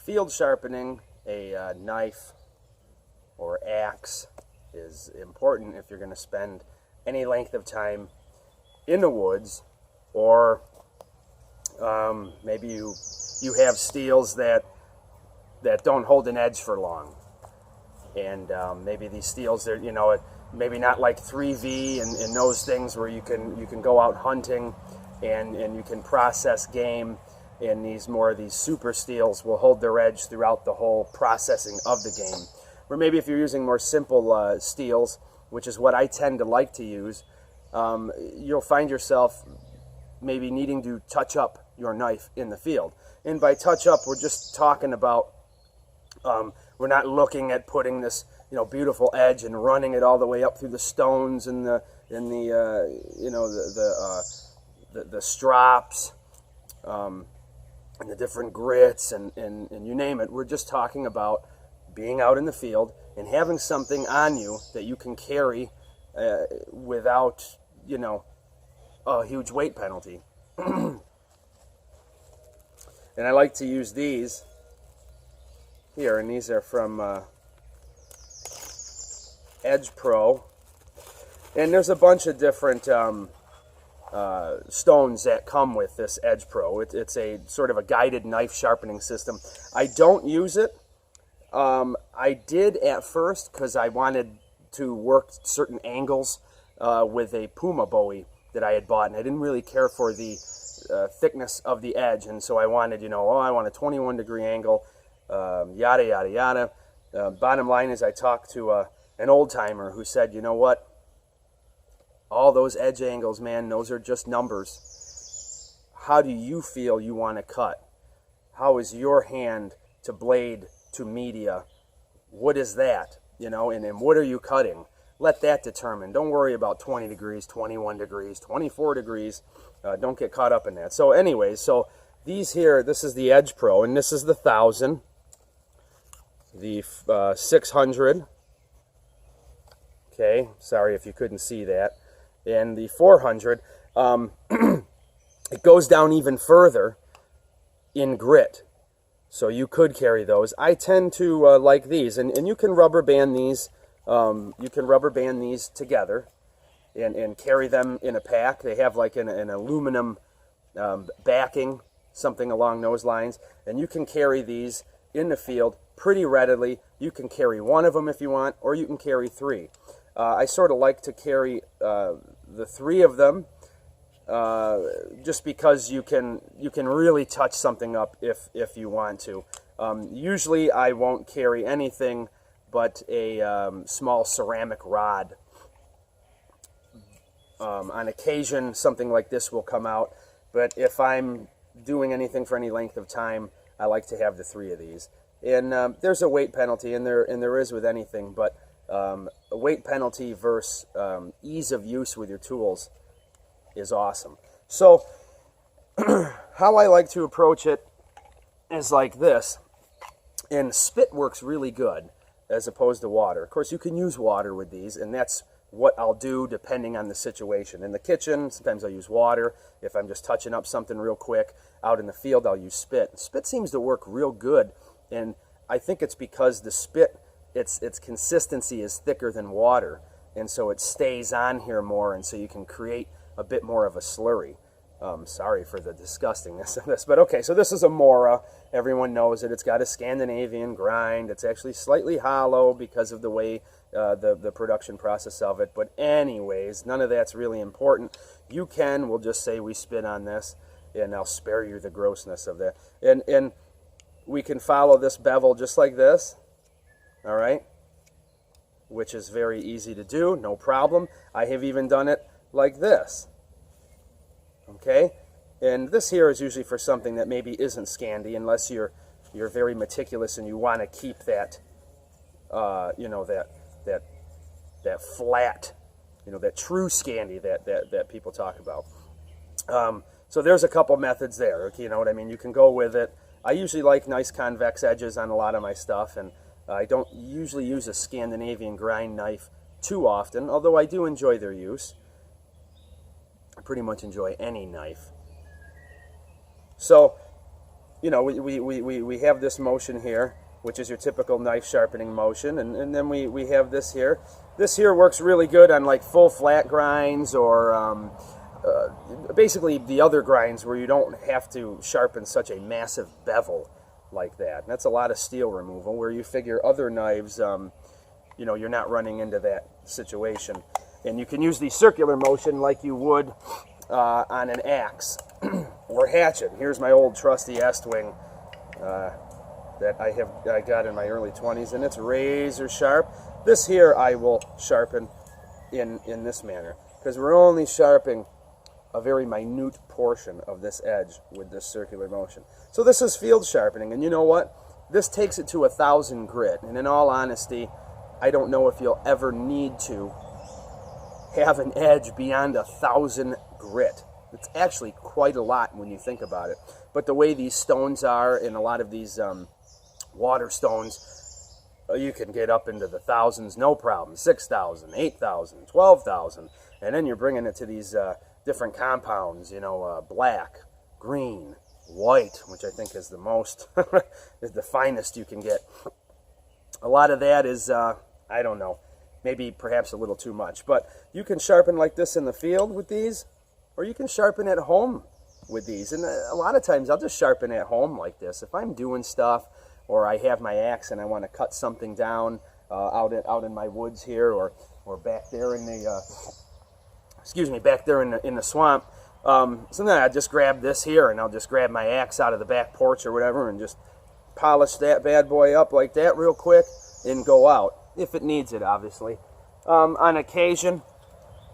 field sharpening a knife or axe is important if you're going to spend any length of time in the woods, or maybe you have steels that don't hold an edge for long, and maybe these steels are, you know, maybe not like 3V and those things where you can go out hunting and you can process game, and these super steels will hold their edge throughout the whole processing of the game. Or maybe if you're using more simple steels, which is what I tend to like to use, you'll find yourself maybe needing to touch up your knife in the field. And by touch up, we're just talking about, we're not looking at putting this, you know, beautiful edge and running it all the way up through the stones and the strops, and the different grits and you name it. We're just talking about being out in the field and having something on you that you can carry without, you know, a huge weight penalty. And I like to use these here, and these are from Edge Pro. And there's a bunch of different stones that come with this Edge Pro. It's a sort of a guided knife sharpening system. I don't use it. I did at first because I wanted to work certain angles with a Puma Bowie that I had bought, and I didn't really care for the thickness of the edge, and so I wanted, you know, I want a 21-degree angle, yada, yada, yada. Bottom line is I talked to an old-timer who said, you know what, all those edge angles, man, those are just numbers. How do you feel you want to cut? How is your hand to blade to media? What is that? You know, and what are you cutting? Let that determine. Don't worry about 20 degrees, 21 degrees, 24 degrees. Don't get caught up in that. So anyways, so these here, this is the Edge Pro, and this is the 1000, the 600. Okay, sorry if you couldn't see that. And the 400. It goes down even further in grit. So you could carry those. I tend to like these, and you can rubber band these. You can rubber band these together and carry them in a pack. They have like an aluminum backing, something along those lines, and you can carry these in the field pretty readily. You can carry one of them if you want, or you can carry three. I sort of like to carry the three of them, just because you can really touch something up if you want to. Usually I won't carry anything but a small ceramic rod. On occasion something like this will come out, but if I'm doing anything for any length of time, I like to have the three of these. And there's a weight penalty, and there is with anything, but a weight penalty versus ease of use with your tools is awesome. So how I like to approach it is like this, and spit works really good as opposed to water. Of course, you can use water with these, and that's what I'll do depending on the situation. In the kitchen, sometimes I'll use water. If I'm just touching up something real quick, out in the field, I'll use spit. Spit seems to work real good, and I think it's because the spit, its consistency is thicker than water, and so it stays on here more, and so you can create a bit more of a slurry. Sorry for the disgustingness of this, but okay, so this is a Mora. Everyone knows it. It's got a Scandinavian grind. It's actually slightly hollow because of the way the production process of it, but anyways, none of that's really important. You can, we'll just say we spit on this, and I'll spare you the grossness of that. And we can follow this bevel just like this, all right, which is very easy to do, no problem. I have even done it like this. Okay, and this here is usually for something that maybe isn't Scandi, unless you're very meticulous and you want to keep that, you know, that flat, you know, that true Scandi that people talk about. So there's a couple methods there. You know what I mean? You can go with it. I usually like nice convex edges on a lot of my stuff, and I don't usually use a Scandinavian grind knife too often, although I do enjoy their use. I pretty much enjoy any knife. So you know, we have this motion here, which is your typical knife sharpening motion, and then we have this here. This here works really good on like full flat grinds, or basically the other grinds where you don't have to sharpen such a massive bevel like that. And that's a lot of steel removal, where you figure other knives, you know, you're not running into that situation. And you can use the circular motion like you would on an axe or hatchet. Here's my old trusty Estwing that I got in my early 20s, and it's razor sharp. This here I will sharpen in this manner, because we're only sharpening a very minute portion of this edge with this circular motion. So this is field sharpening, and you know what? This takes it to 1,000 grit, and in all honesty, I don't know if you'll ever need to have an edge beyond 1,000 grit. It's actually quite a lot when you think about it. But the way these stones are, and a lot of these water stones, you can get up into the thousands, no problem. 6,000, 8,000, 12,000, and then you're bringing it to these different compounds, you know, black, green, white, which I think is the most, is the finest you can get. A lot of that is, I don't know, maybe perhaps a little too much, but you can sharpen like this in the field with these, or you can sharpen at home with these. And a lot of times I'll just sharpen at home like this. If I'm doing stuff, or I have my axe and I want to cut something down out in my woods here, or back there in the back there in the swamp, so then I just grab this here, and I'll just grab my axe out of the back porch or whatever, and just polish that bad boy up like that real quick and go out, if it needs it, obviously. On occasion,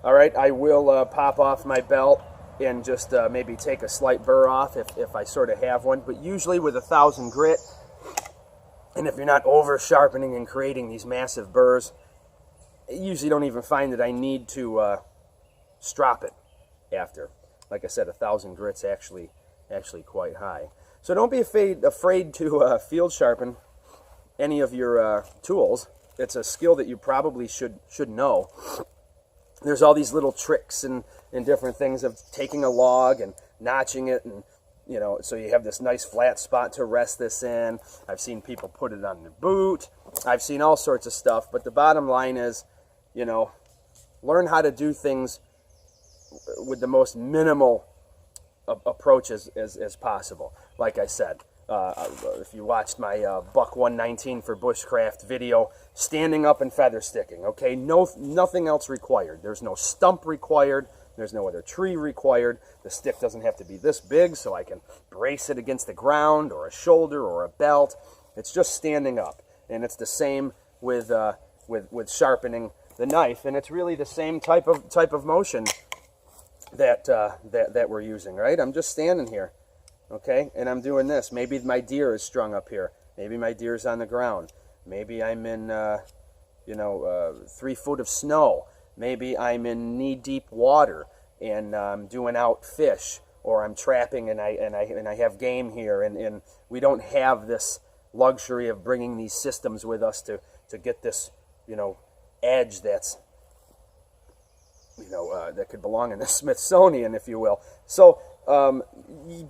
all right, I will pop off my belt and just maybe take a slight burr off if I sort of have one, but usually with 1,000 grit, and if you're not over sharpening and creating these massive burrs, I usually don't even find that I need to strop it after. Like I said, 1,000 grit's actually quite high. So don't be afraid to field sharpen any of your tools. It's a skill that you probably should know. There's all these little tricks and different things of taking a log and notching it, and you know, so you have this nice flat spot to rest this in. I've seen people put it on their boot. I've seen all sorts of stuff, but the bottom line is, you know, learn how to do things with the most minimal approach as possible. Like I said, if you watched my Buck 119 for Bushcraft video, standing up and feather sticking, okay? Nothing else required. There's no stump required. There's no other tree required. The stick doesn't have to be this big so I can brace it against the ground or a shoulder or a belt. It's just standing up. And it's the same with sharpening the knife, and it's really the same type of motion that we're using, right? I'm just standing here, okay, and I'm doing this. Maybe my deer is strung up here. Maybe my deer is on the ground. Maybe I'm in 3 foot of snow. Maybe I'm in knee-deep water and I'm doing out fish, or I'm trapping and I have game here, and we don't have this luxury of bringing these systems with us to get this, you know, edge that's, you know, that could belong in the Smithsonian, if you will. So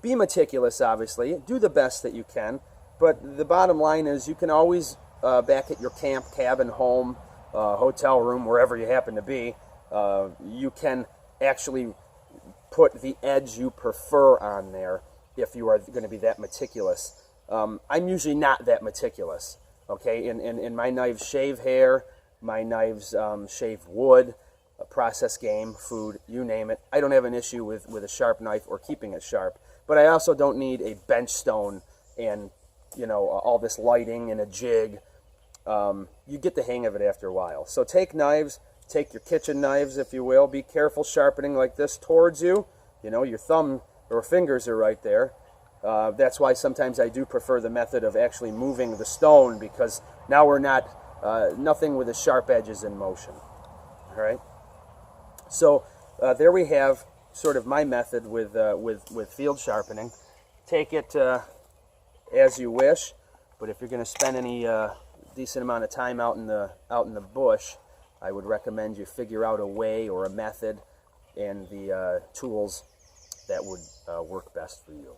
be meticulous, obviously. Do the best that you can. But the bottom line is you can always, back at your camp, cabin, home, hotel room, wherever you happen to be, you can actually put the edge you prefer on there if you are going to be that meticulous. I'm usually not that meticulous. Okay, and my knives shave hair, my knives shave wood, process game, food, you name it. I don't have an issue with a sharp knife or keeping it sharp, but I also don't need a bench stone and, you know, all this lighting and a jig. You get the hang of it after a while. So take knives, take your kitchen knives, if you will. Be careful sharpening like this towards you. You know, your thumb or fingers are right there. That's why sometimes I do prefer the method of actually moving the stone, because now we're not, nothing with the sharp edges in motion. All right? So there we have sort of my method with field sharpening. Take it as you wish, but if you're going to spend any decent amount of time out in the bush, I would recommend you figure out a way or a method and the tools that would work best for you.